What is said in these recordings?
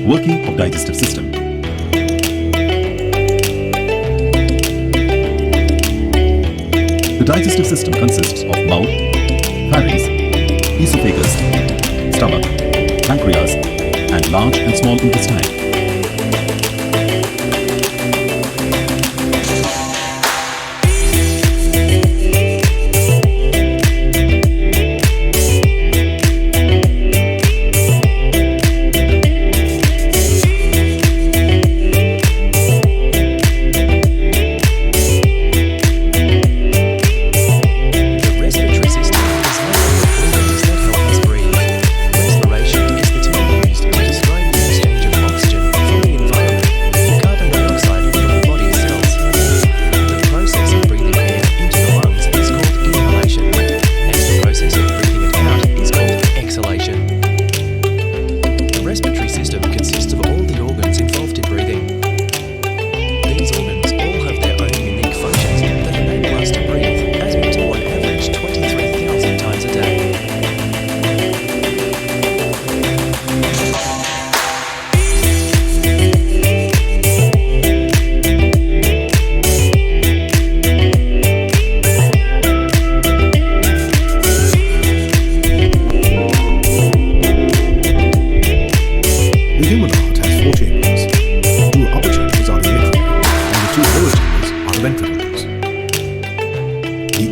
Working of digestive system. The digestive system consists of mouth, pharynx, esophagus, stomach, pancreas, and large and small intestine.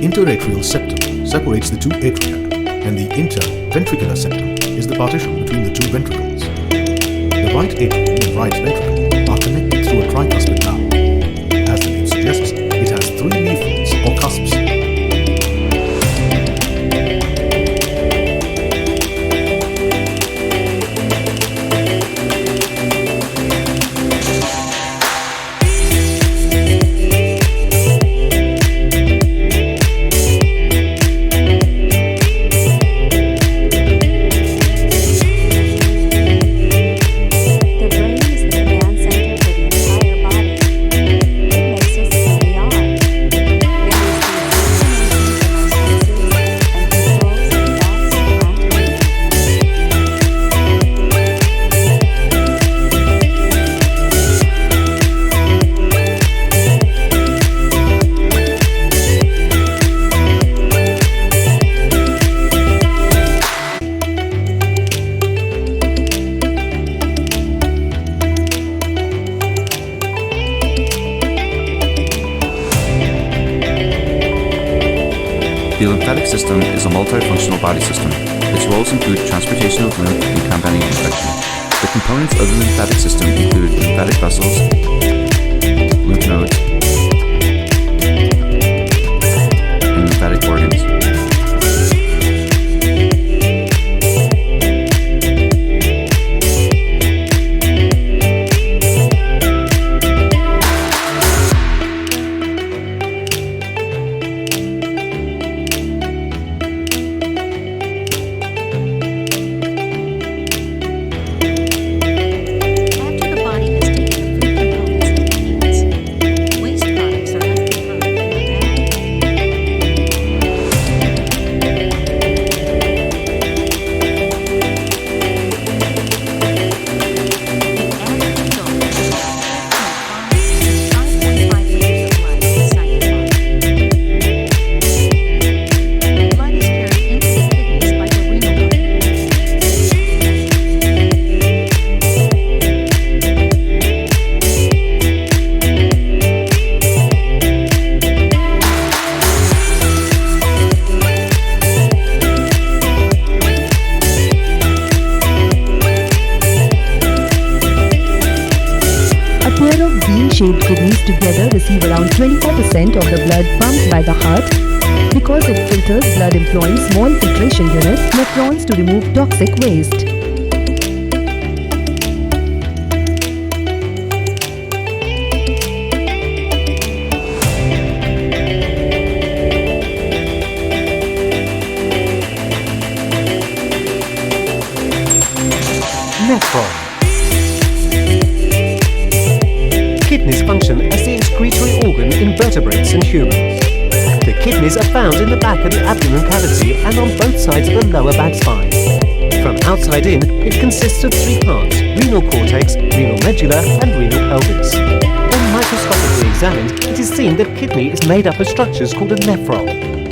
Interatrial septum separates the two atria, and the interventricular septum is the partition between the two ventricles. The right atrium and right ventricle are connected through a tricuspid valve. As the name suggests, it has three leaflets or cusps. The lymphatic system is a multifunctional body system. Its roles include transportation of lymph and combating infection. The components of the lymphatic system include lymphatic vessels, lymph nodes, and lymphatic organs. Shaped kidneys together receive around 24% of the blood pumped by the heart because it filters blood employing small filtration units, nephrons, to remove toxic waste. Nephron. Kidneys function as the excretory organ in vertebrates and humans. The kidneys are found in the back of the abdomen cavity and on both sides of the lower back spine. From outside in, it consists of three parts: renal renal cortex, renal medulla and renal pelvis. When microscopically examined, it is seen that kidney is made up of structures called a nephron.